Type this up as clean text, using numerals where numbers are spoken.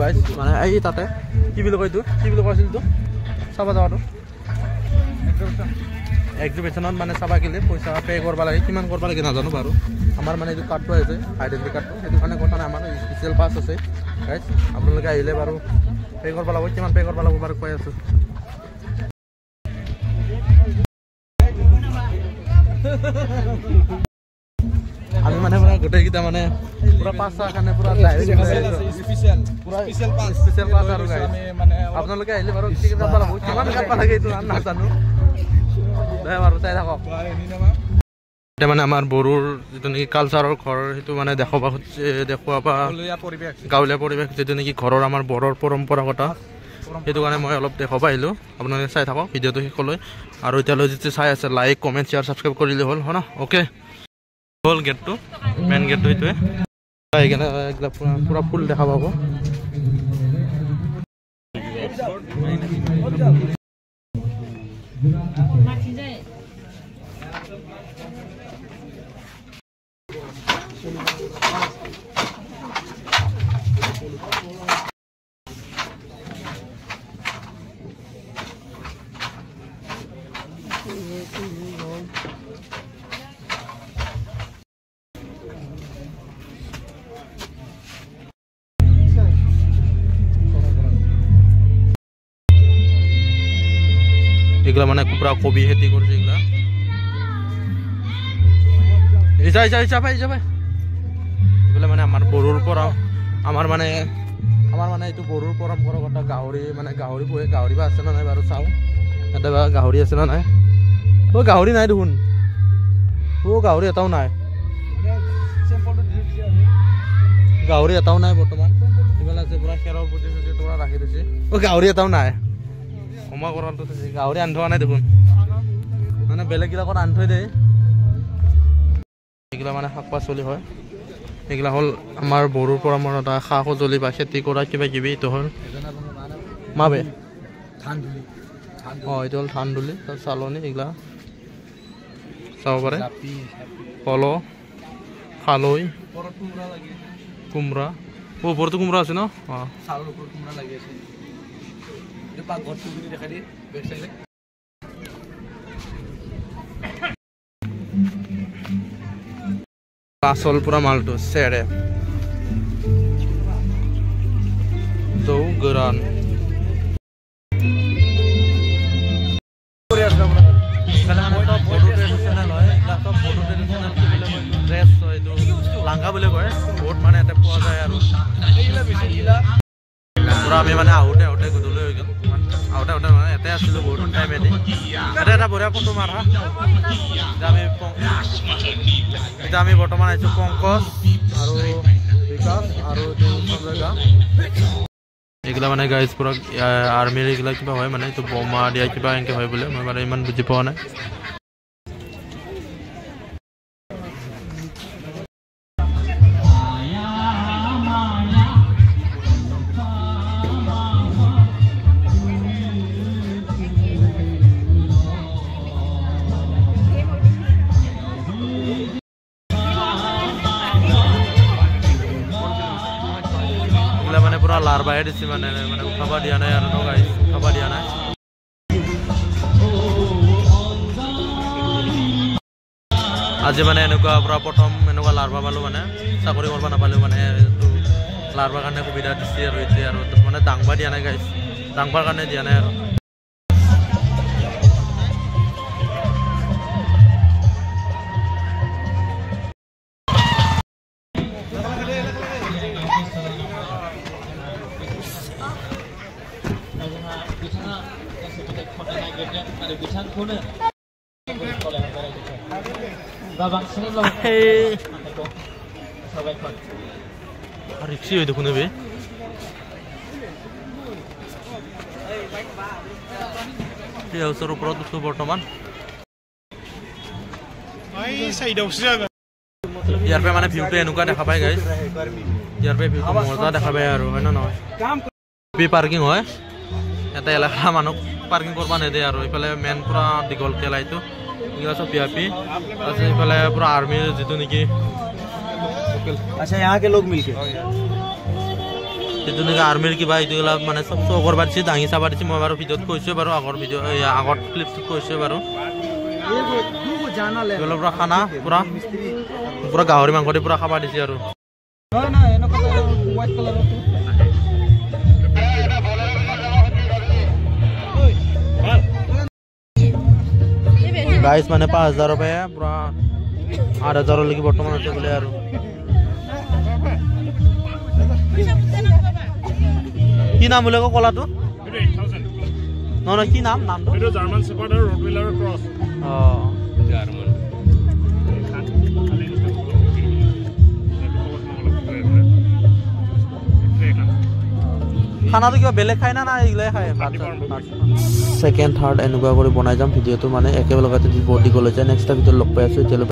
guys মানে এই তাতে কি বুলি কয় এইটো কি বুলি কৈছিল এইটো চাব যাওয়াটো এক্সিবিশনত মানে চাবা গেলে পইচা পে কৰিব লাগে কিমান কৰিব লাগে নাজানো বাৰু আমাৰ মানে এইটো কাৰ্ডটো আছে আইডেন্টি কাৰ্ডটো সেইটো কাৰণে কথা নাই আমাৰ স্পেচিয়েল পাছ আছে গাইজ আপোনালোকে আহিলে বাৰু পে কৰিব লাগিব কিমান পে কৰিব লাগিব বাৰু কৈ আছো আমি মানে পুৰা গোটেইকেইটা মানে পুৰা পাঁচটা কাৰণে পুৰা স্পেচিয়েল পাছ আৰু গাইজ আপোনালোকে আহিলে বাৰু টিকেট কাটব লাগিব কিমান কাটব লাগে এইটো নাজানো দে বাৰু চাই থাকক এতিয়া মানে আমাৰ বড়োৰ যিটো নেকি কালচাৰৰ ঘৰ সেইটো মানে দেখুৱাবা গাঁৱলীয়া পৰিৱেশ যিটো নেকি ঘৰৰ আমাৰ বড়োৰ পৰম্পৰাগত সেইটো কাৰণে মই অলপ দেখাব আহিলোঁ আপোনালোকে চাই থাকক ভিডিঅ'টো শেষলৈ আৰু এতিয়ালৈ যিটো চাই আছে লাইক কমেণ্ট শ্বেয়াৰ ছাবস্ক্ৰাইব কৰিলে হ'ল হয় ন অ'কে হ'ল গেটটো মেইন গেটটো সেইটোৱে সেইকাৰণে একদম পুৰা ফুল দেখা পাব এগুলা মানে পুরা কবি খেতি করছে এগুলা এগুলা মানে আমার বড়োর পরা আমার মানে এইটো বড়োর পরম্পরাগত গাহৰি মানে গাহৰি পোহে গাহৰি বা আছে না নাই বাৰু চাওঁ ইয়াতে বা গাহৰি আছে না নাই ও গাহৰি নাই দেখোন ও গাহৰি এটাও নাই গাহৰি এটাও নাই বৰ্তমান এইফালে আছে পুৰা খেৰৰ পুতি চুতি তোৰা ৰাখি দিছে ও গাহৰি এটাও নাই অমা কৰাটো গাহৰি আন্ধোৱা নাই দেখোন মানে বেলেগবিলাকত আন্ধৈ দেই এইগিলা মানে শাক পাচলি হয় এইগিলা হ'ল আমাৰ বড়োৰ পৰম্পৰা সা সঁজুলি বা খেতি কৰা কিবা কিবি এইটো হ'ল মাবে অঁ এইটো হ'ল ধান ধুলি চালনি এইগিলা চাব পাৰে কল খালৈ কোমৰা ওপৰতো কোমৰা আছে ন অঁ পাচল পুৰা মালটো চেৰে জৌ গোৰান লাংগা বুলি কয় বহুত মানে ইয়াতে পোৱা যায় আৰু পুৰা আমি মানে আহোঁতে গধূলি হৈ গ'ল আহোঁতে মানে ইয়াতে আছিলোঁ বহুত টাইমেদি ইয়াতে এটা বঢ়িয়া ফটো মাৰা এতিয়া আমি বৰ্তমান আহিছোঁ পংকজ আৰু বিকাশ আৰু এইগিলা মানে গাইজ পুৰা আৰ্মিৰ এইগিলা কিবা হয় মানে এইটো বোমা দিয়া কিবা এনেকৈ হয় বোলে মই মানে ইমান বুজি পোৱা নাই মানে পুৰা লাৰবাহে দিছে মানে উঠাব দিয়া নাই আৰু গাইজ উঠাব দিয়া নাই আজি মানে এনেকুৱা পুৰা প্ৰথম এনেকুৱা লাৰবা পালোঁ মানে চাকৰি কৰিব নাপালেও মানে লাৰবাৰ কাৰণে সুবিধা দিছে আৰু এতিয়া আৰু মানে দাংবা দিয়া নাই গাইজ দাংবাৰ কাৰণে দিয়া নাই আৰু ৰিক্সি হয়ে দেখুন বে হাউসেৰ ওপৰত উঠো বৰ্তমান ইয়াৰ পৰা মানে ভিউটো এনেকুৱা দেখা পায় গাইজ ইয়াৰ পৰা ভিউটো মজা দেখা পায় আৰু হয় না নহয় পাৰ্কিং হয় এটা এলেকা মানুহ পাৰ্কিং কৰিব নিদিয়ে আৰু এইফালে মেইন পুৰা দীঘল কেলাইটো এইগিলা চব ভিআইপি তাৰপিছত এইফালে পুৰা আৰ্মিৰ যিটো নেকি अच्छा यहाँ के लोग मिलके যেনেকৈ আৰ্মিৰ কিবা এইটোবিলাক মানে চব শ্ব' কৰিব দিছে দাঙি চাব দিছে মই বাৰু ভিডিঅ'ত কৈছোঁ বাৰু আগৰ ভিডিঅ' আগৰ ক্লিপটোত কৈছোঁ বাৰু পুৰা খানা পুৰা গাহৰি মাংস দি পুৰা খাব দিছে আৰু গাইজ মানে 5,000 পৰা পুৰা 8,000লৈকে বৰ্তমান আছে বোলে আৰু কি নাম বোলে কলাটো নহয় কি নাম নামটো জাৰ্মান শেপাৰ্ড আৰু ৰটৱেইলাৰ ক্ৰছ জাৰ্মান খানাটো কিবা বেলেগ খাই না এইগিলাই খাই ছেকেণ্ড থাৰ্ড এনেকুৱা কৰি বনাই যাম ভিডিঅ'টো মানে একেলগতে বডি গ'লে যায় নেক্সট ভিডিঅ'ত লগ পাই আছোঁ এতিয়ালৈকে